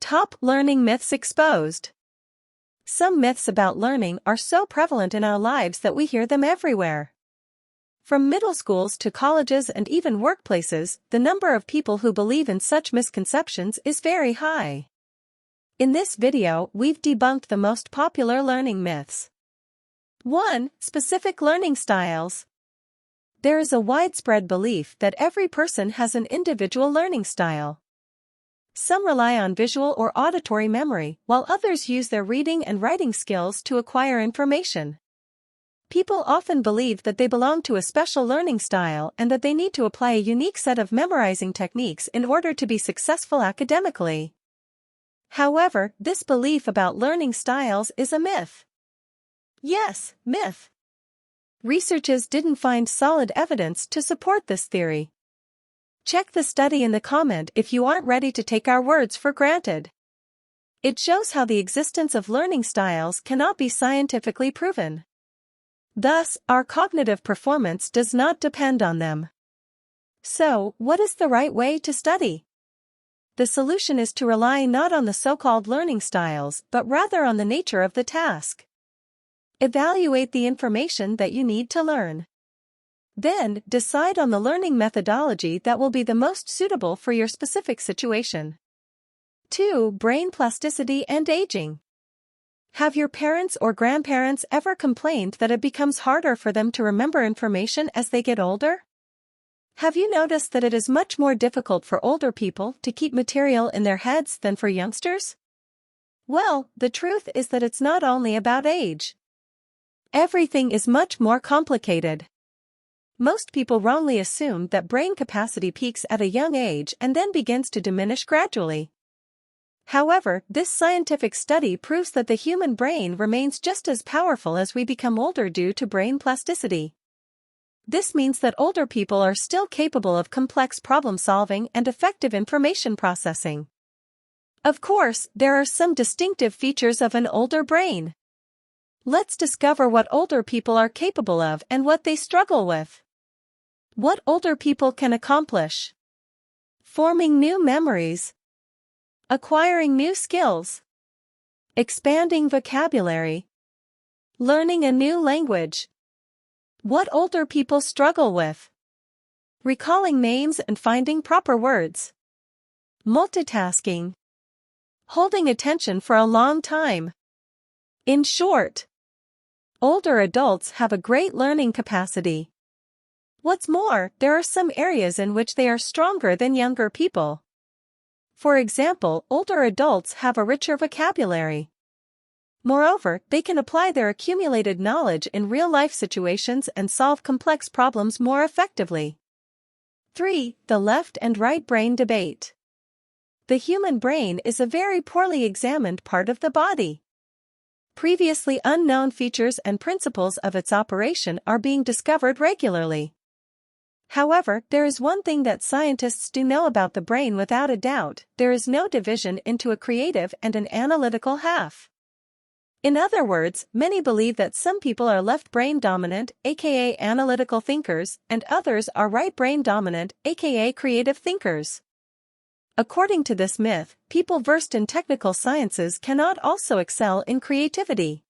Top learning myths exposed. Some myths about learning are so prevalent in our lives that we hear them everywhere. From middle schools to colleges and even workplaces, the number of people who believe in such misconceptions is very high. In this video, we've debunked the most popular learning myths. 1. Specific learning styles. There is a widespread belief that every person has an individual learning style. Some rely on visual or auditory memory, while others use their reading and writing skills to acquire information. People often believe that they belong to a special learning style and that they need to apply a unique set of memorizing techniques in order to be successful academically. However, this belief about learning styles is a myth. Yes, myth. Researchers didn't find solid evidence to support this theory. Check the study in the comment if you aren't ready to take our words for granted. It shows how the existence of learning styles cannot be scientifically proven. Thus, our cognitive performance does not depend on them. So, what is the right way to study? The solution is to rely not on the so-called learning styles but rather on the nature of the task. Evaluate the information that you need to learn. Then, decide on the learning methodology that will be the most suitable for your specific situation. 2. Brain plasticity and aging. Have your parents or grandparents ever complained that it becomes harder for them to remember information as they get older? Have you noticed that it is much more difficult for older people to keep material in their heads than for youngsters? Well, the truth is that it's not only about age. Everything is much more complicated. Most people wrongly assume that brain capacity peaks at a young age and then begins to diminish gradually. However, this scientific study proves that the human brain remains just as powerful as we become older due to brain plasticity. This means that older people are still capable of complex problem solving and effective information processing. Of course, there are some distinctive features of an older brain. Let's discover what older people are capable of and what they struggle with. What older people can accomplish. Forming new memories. Acquiring new skills. Expanding vocabulary. Learning a new language. What older people struggle with. Recalling names and finding proper words. Multitasking. Holding attention for a long time. In short, older adults have a great learning capacity. What's more, there are some areas in which they are stronger than younger people. For example, older adults have a richer vocabulary. Moreover, they can apply their accumulated knowledge in real-life situations and solve complex problems more effectively. 3. The left and right brain debate. The human brain is a very poorly examined part of the body. Previously unknown features and principles of its operation are being discovered regularly. However, there is one thing that scientists do know about the brain without a doubt: there is no division into a creative and an analytical half. In other words, many believe that some people are left brain dominant, aka analytical thinkers, and others are right brain dominant, aka creative thinkers. According to this myth, people versed in technical sciences cannot also excel in creativity.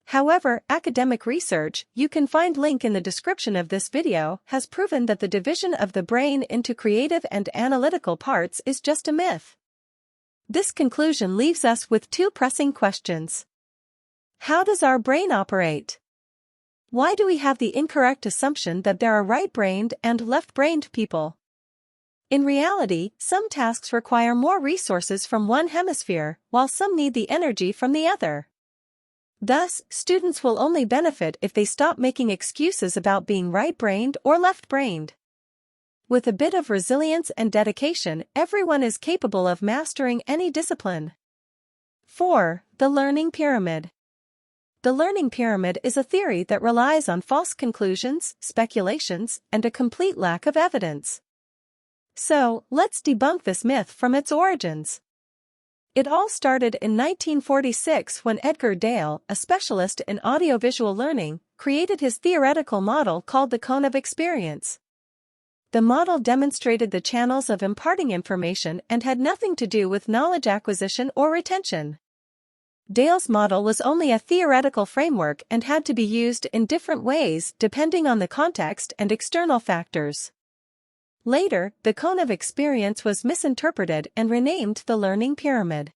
However, academic research, you can find link in the description of this video, has proven that the division of the brain into creative and analytical parts is just a myth. This conclusion leaves us with two pressing questions. How does our brain operate? Why do we have the incorrect assumption that there are right-brained and left-brained people? In reality, some tasks require more resources from one hemisphere, while some need the energy from the other. Thus, students will only benefit if they stop making excuses about being right-brained or left-brained. With a bit of resilience and dedication, everyone is capable of mastering any discipline. 4. The learning pyramid. The learning pyramid is a theory that relies on false conclusions, speculations, and a complete lack of evidence. So, let's debunk this myth from its origins. It all started in 1946 when Edgar Dale, a specialist in audiovisual learning, created his theoretical model called the cone of experience. The model demonstrated the channels of imparting information and had nothing to do with knowledge acquisition or retention. Dale's model was only a theoretical framework and had to be used in different ways depending on the context and external factors. Later, the cone of experience was misinterpreted and renamed the learning pyramid.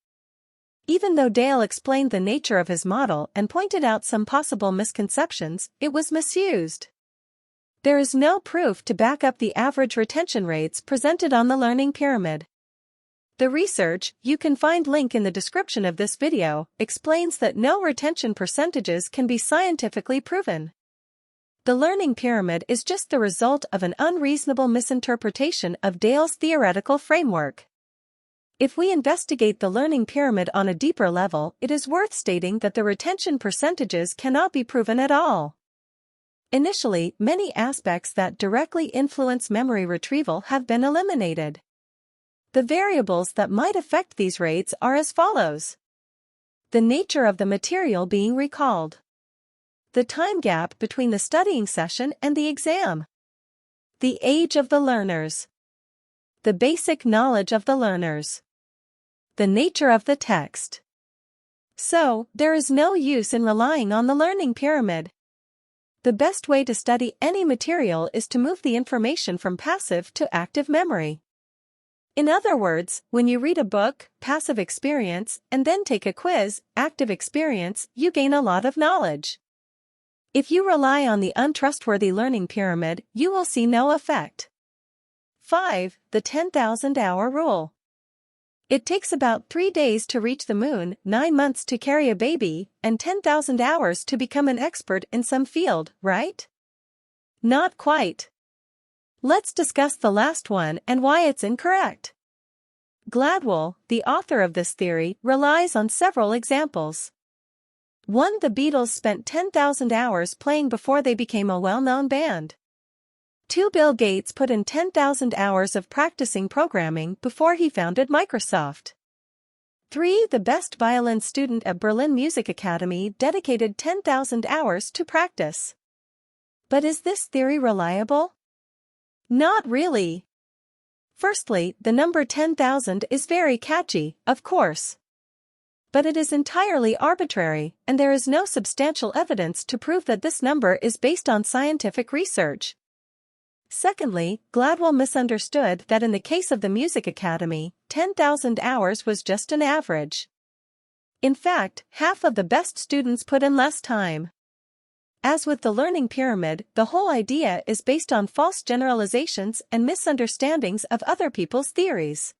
Even though Dale explained the nature of his model and pointed out some possible misconceptions, it was misused. There is no proof to back up the average retention rates presented on the learning pyramid. The research, you can find link in the description of this video, explains that no retention percentages can be scientifically proven. The learning pyramid is just the result of an unreasonable misinterpretation of Dale's theoretical framework. If we investigate the learning pyramid on a deeper level, it is worth stating that the retention percentages cannot be proven at all. Initially, many aspects that directly influence memory retrieval have been eliminated. The variables that might affect these rates are as follows. The nature of the material being recalled. The time gap between the studying session and the exam. The age of the learners. The basic knowledge of the learners. The nature of the text. So, there is no use in relying on the learning pyramid. The best way to study any material is to move the information from passive to active memory. In other words, when you read a book, passive experience, and then take a quiz, active experience, you gain a lot of knowledge. If you rely on the untrustworthy learning pyramid, you will see no effect. 5. The 10,000-hour rule. It takes about 3 days to reach the moon, 9 months to carry a baby, and 10,000 hours to become an expert in some field, right? Not quite. Let's discuss the last one and why it's incorrect. Gladwell, the author of this theory, relies on several examples. 1. The Beatles spent 10,000 hours playing before they became a well-known band. 2. Bill Gates put in 10,000 hours of practicing programming before he founded Microsoft. 3. The best violin student at Berlin Music Academy dedicated 10,000 hours to practice. But is this theory reliable? Not really. Firstly, the number 10,000 is very catchy, of course. But it is entirely arbitrary, and there is no substantial evidence to prove that this number is based on scientific research. Secondly, Gladwell misunderstood that in the case of the Music Academy, 10,000 hours was just an average. In fact, half of the best students put in less time. As with the learning pyramid, the whole idea is based on false generalizations and misunderstandings of other people's theories.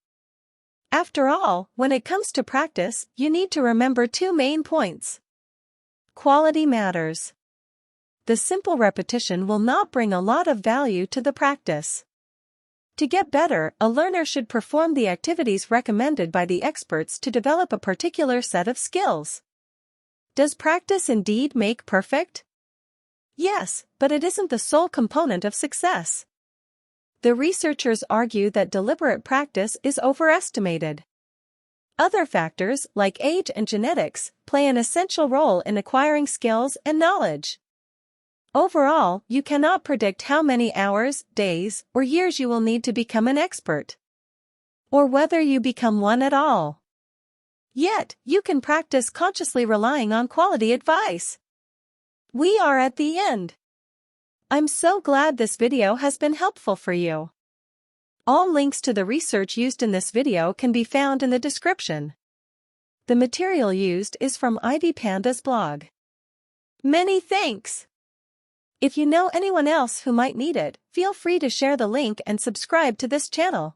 After all, when it comes to practice, you need to remember 2 main points. Quality matters. The simple repetition will not bring a lot of value to the practice. To get better, a learner should perform the activities recommended by the experts to develop a particular set of skills. Does practice indeed make perfect? Yes, but it isn't the sole component of success. The researchers argue that deliberate practice is overestimated. Other factors, like age and genetics, play an essential role in acquiring skills and knowledge. Overall, you cannot predict how many hours, days, or years you will need to become an expert. Or whether you become one at all. Yet, you can practice consciously relying on quality advice. We are at the end. I'm so glad this video has been helpful for you. All links to the research used in this video can be found in the description. The material used is from Ivy Panda's blog. Many thanks! If you know anyone else who might need it, feel free to share the link and subscribe to this channel.